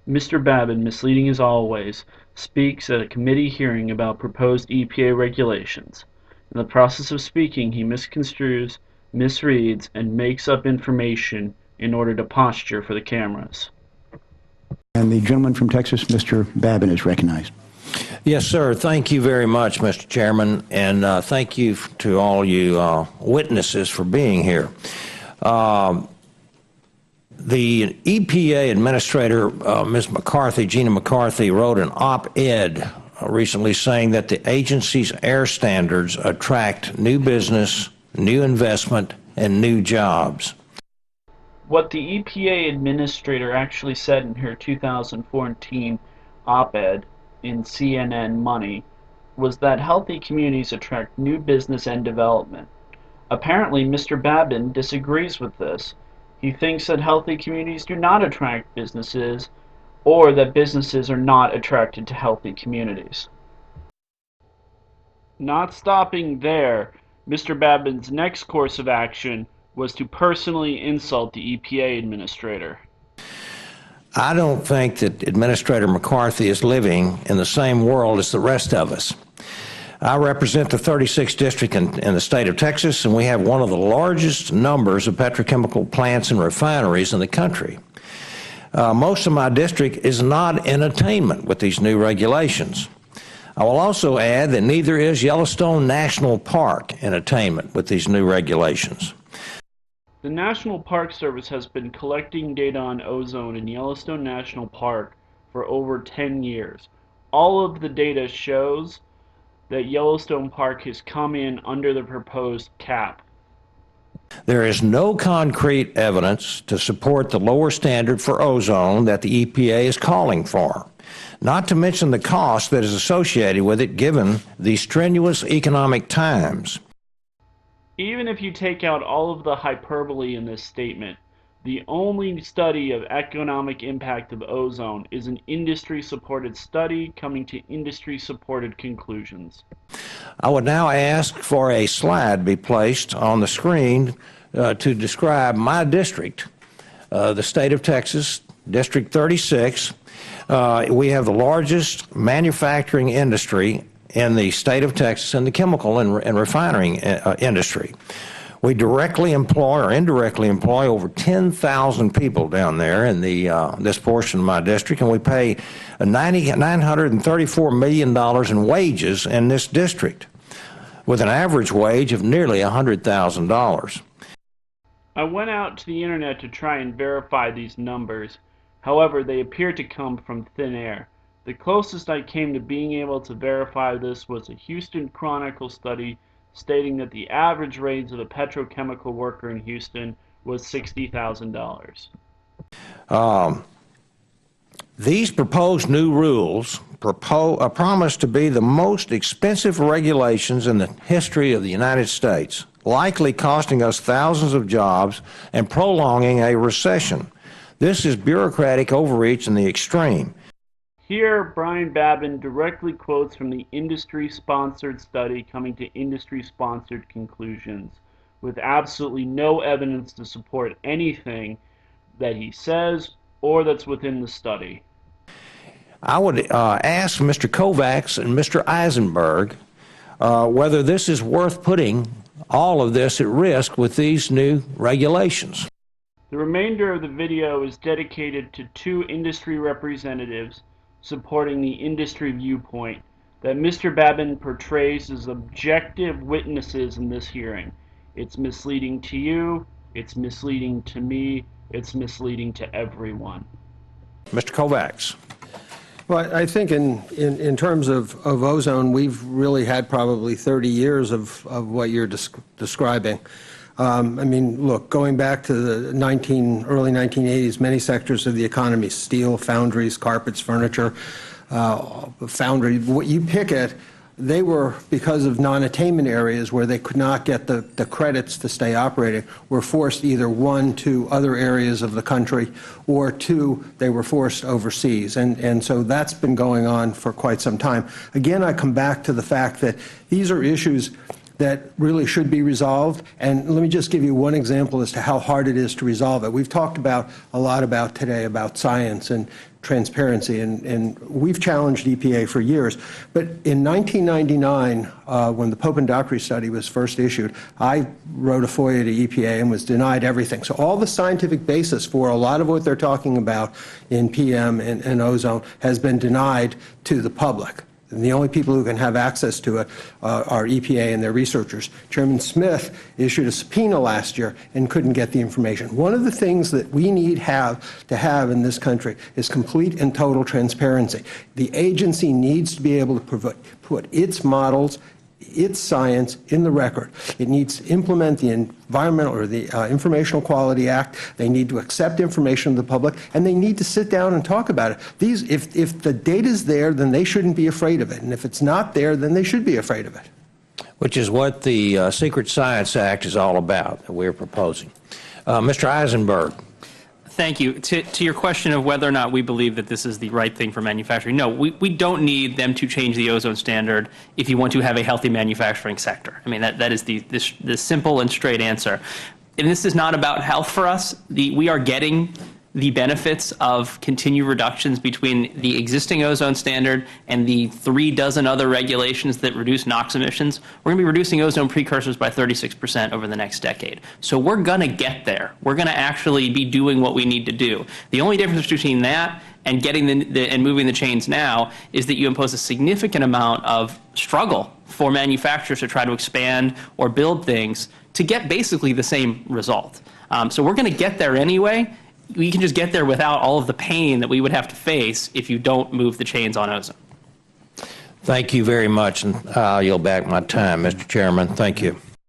Mr. Babin, misleading as always, speaks at a committee hearing about proposed EPA regulations. In the process of speaking, he misconstrues, misreads, and makes up information in order to posture for the cameras. And the gentleman from Texas, Mr. Babin, is recognized. Yes, sir. Thank you very much, Mr. Chairman, and thank you to all you witnesses for being here. The EPA Administrator, Ms. McCarthy, Gina McCarthy, wrote an op-ed recently saying that the agency's air standards attract new business, new investment, and new jobs. What the EPA Administrator actually said in her 2014 op-ed in CNN Money was that healthy communities attract new business and development. Apparently, Mr. Babin disagrees with this. He thinks that healthy communities do not attract businesses, or that businesses are not attracted to healthy communities. Not stopping there, Mr. Babin's next course of action was to personally insult the EPA Administrator. I don't think that Administrator McCarthy is living in the same world as the rest of us. I represent the 36th district in the state of Texas, and we have one of the largest numbers of petrochemical plants and refineries in the country. Most of my district is not in attainment with these new regulations. I will also add that neither is Yellowstone National Park in attainment with these new regulations. The National Park Service has been collecting data on ozone in Yellowstone National Park for over 10 years. All of the data shows that Yellowstone Park has come in under the proposed cap. There is no concrete evidence to support the lower standard for ozone that the EPA is calling for, not to mention the cost that is associated with it given the strenuous economic times. Even if you take out all of the hyperbole in this statement, the only study of economic impact of ozone is an industry-supported study coming to industry-supported conclusions. I would now ask for a slide be placed on the screen to describe my district, the state of Texas, District 36. We have the largest manufacturing industry in the state of Texas in the chemical and refining industry. We directly employ or indirectly employ over 10,000 people down there in this portion of my district, and we pay $934 million in wages in this district, with an average wage of nearly $100,000. I went out to the internet to try and verify these numbers. However, they appear to come from thin air. The closest I came to being able to verify this was a Houston Chronicle study stating that the average wage of a petrochemical worker in Houston was $60,000. These proposed new rules promise to be the most expensive regulations in the history of the United States, likely costing us thousands of jobs and prolonging a recession. This is bureaucratic overreach in the extreme. Here, Brian Babin directly quotes from the industry-sponsored study coming to industry-sponsored conclusions, with absolutely no evidence to support anything that he says or that's within the study. I would ask Mr. Kovacs and Mr. Eisenberg whether this is worth putting all of this at risk with these new regulations. The remainder of the video is dedicated to two industry representatives supporting the industry viewpoint that Mr. Babin portrays as objective witnesses in this hearing. It's misleading to you, it's misleading to me, it's misleading to everyone. Mr. Kovacs. Well, I think in terms of ozone, we've really had probably 30 years of what you're describing. I mean, look, going back to the early 1980s, many sectors of the economy, steel, foundries, carpets, furniture, foundry, what you pick at, they were, because of non-attainment areas where they could not get the credits to stay operating, were forced either one, to other areas of the country, or two, they were forced overseas. And so that's been going on for quite some time. Again, I come back to the fact that these are issues that really should be resolved. And let me just give you one example as to how hard it is to resolve it. We've talked a lot about today about science and transparency, and we've challenged EPA for years. But in 1999, when the Pope and Dockery study was first issued, I wrote a FOIA to EPA and was denied everything. So all the scientific basis for a lot of what they're talking about in PM and ozone has been denied to the public. And the only people who can have access to it are EPA and their researchers. Chairman Smith issued a subpoena last year and couldn't get the information. One of the things that we need to have in this country is complete and total transparency. The agency needs to be able to put its models, its science in the record. It needs to implement the Environmental or the Informational Quality Act. They need to accept information of the public, and they need to sit down and talk about it. If the data's there, then they shouldn't be afraid of it, and if it's not there, then they should be afraid of it. Which is what the Secret Science Act is all about that we're proposing. Mr. Eisenberg. Thank you. To your question of whether or not we believe that this is the right thing for manufacturing, no, we don't need them to change the ozone standard if you want to have a healthy manufacturing sector. I mean, that is the simple and straight answer. And this is not about health for us. We are getting the benefits of continued reductions between the existing ozone standard and the 36 other regulations that reduce NOx emissions. We're going to be reducing ozone precursors by 36% over the next decade. So we're going to get there. We're going to actually be doing what we need to do. The only difference between that and getting and moving the chains now is that you impose a significant amount of struggle for manufacturers to try to expand or build things to get basically the same result. So we're going to get there anyway. We can just get there without all of the pain that we would have to face if you don't move the chains on ozone. Thank you very much, and I'll yield back my time, Mr. Chairman. Thank you.